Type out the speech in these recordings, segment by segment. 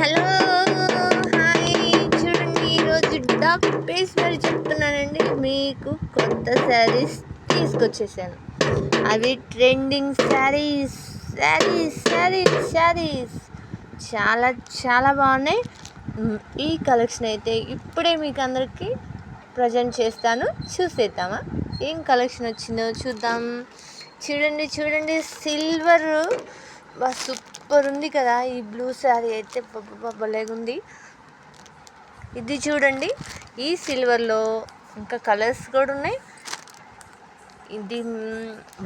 Hello, hi. చూడండి, ఈరోజు dock face మరి చెప్తున్నానండి. మీకు కొత్త శారీస్ తీసుకొచ్చేసాను. అవి ట్రెండింగ్ శారీస్ శారీస్ శారీస్ శారీస్ చాలా చాలా బాగున్నాయి. ఈ కలెక్షన్ అయితే ఇప్పుడే మీకు అందరికీ ప్రజెంట్ చేస్తాను. చూసేద్దామా ఏం కలెక్షన్ వచ్చిందో చూద్దాం. చూడండి సిల్వర్ సూపర్ ఉంది కదా. ఈ బ్లూ శారీ అయితే భలేగుంది. ఇది చూడండి, ఈ సిల్వర్లో ఇంకా కలర్స్ కూడా ఉన్నాయి. ఇది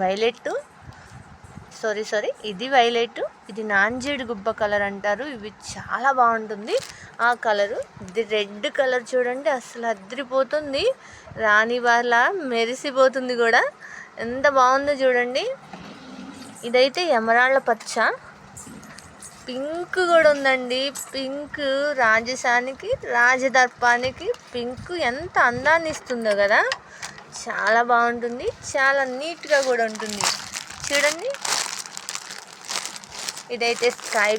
వైలెట్, ఇది వైలెట్, ఇది నాంజేడు గుబ్బ కలర్ అంటారు. ఇవి చాలా బాగుంటుంది ఆ కలరు. ఇది రెడ్ కలర్ చూడండి, అసలు అదిరిపోతుంది. రాణి వాళ్ళ మెరిసిపోతుంది కూడా, ఎంత బాగుందో చూడండి. ఇదైతే ఎమరాళ్ళ పచ్చ, పింక్ కూడా ఉందండి. పింక్ రాజసానికి రాజదర్పానికి పింక్ ఎంత అందాన్ని ఇస్తుందో కదా. చాలా బాగుంటుంది, చాలా నీట్గా కూడా ఉంటుంది. చూడండి, ఇదైతే స్కై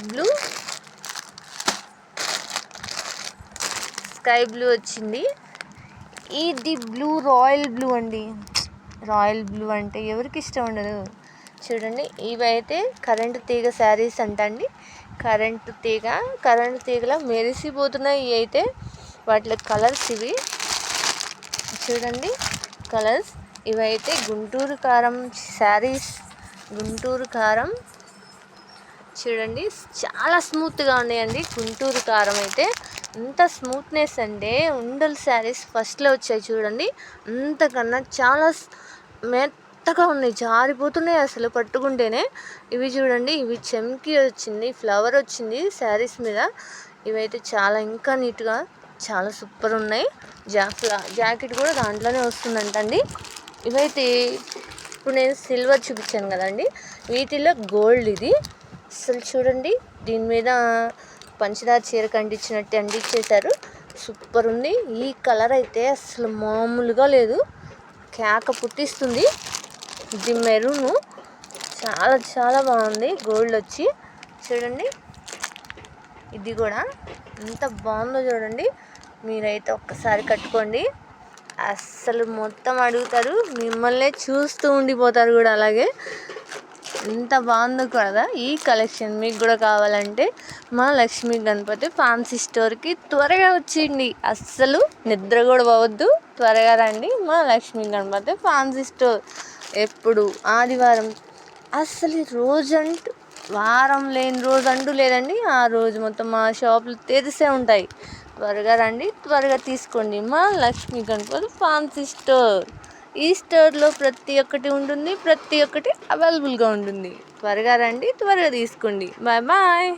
బ్లూ వచ్చింది. ఇది రాయల్ బ్లూ అండి. రాయల్ బ్లూ అంటే ఎవరికి ఇష్టం ఉండదు. చూడండి, ఇవైతే కరెంటు తీగ శారీస్ అంటండి. కరెంటు తీగలా మెరిసిపోతున్నాయి. ఇవి అయితే వాటిలో కలర్స్ ఇవి చూడండి, కలర్స్. ఇవైతే గుంటూరు కారం శారీస్. గుంటూరు కారం చూడండి, చాలా స్మూత్గా ఉన్నాయండి. గుంటూరు కారం అయితే ఎంత స్మూత్నెస్ అంటే ఉండల్ శారీస్ ఫస్ట్లో వచ్చాయి చూడండి, అంతకన్నా చాలా మెత్తగా ఉన్నాయి, జారిపోతున్నాయి అసలు పట్టుకుంటేనే. ఇవి చూడండి, ఇవి చెమ్కి వచ్చింది, ఫ్లవర్ వచ్చింది శారీస్ మీద. ఇవైతే చాలా ఇంకా నీట్గా చాలా సూపర్ ఉన్నాయి. జాకెట్ కూడా దాంట్లోనే వస్తుందంటండి. ఇవైతే ఇప్పుడు నేను సిల్వర్ చూపించాను కదండి, వీటిలో గోల్డ్. ఇది అసలు చూడండి, దీని మీద పంచదార చీర కంటించినట్టు అంటించేశారు. సూపర్ ఉంది. ఈ కలర్ అయితే అసలు మామూలుగా లేదు, కేక పుట్టిస్తుంది. ఇది మెరూను, చాలా చాలా బాగుంది. గోల్డ్ వచ్చి చూడండి, ఇది కూడా ఎంత బాగుందో చూడండి. మీరైతే ఒక్కసారి కట్టుకోండి, అస్సలు మొత్తం అడుగుతారు, మిమ్మల్ని చూస్తూ ఉండిపోతారు కూడా. అలాగే ఎంత బాగుందో కదా. ఈ కలెక్షన్ మీకు కూడా కావాలంటే మా లక్ష్మీ గణపతి ఫ్యాన్సీ స్టోర్కి త్వరగా వచ్చింది. అస్సలు నిద్ర కూడా పోవద్దు, త్వరగా రండి. మా లక్ష్మీ గణపతి ఫ్యాన్సీ స్టోర్ ఎప్పుడు ఆదివారం, అస్సలు వారం లేని రోజు అంటూ లేదండి. ఆ రోజు మొత్తం మా షాపులు తెరిసే ఉంటాయి. త్వరగా రండి, త్వరగా తీసుకోండి. మా లక్ష్మీ గణపతి ఫ్యాన్సీ స్టోర్. ఈ స్టోర్లో ప్రతి ఒక్కటి ఉంటుంది, ప్రతి ఒక్కటి అవైలబుల్గా ఉంటుంది. త్వరగా రండి, త్వరగా తీసుకోండి. Bye bye.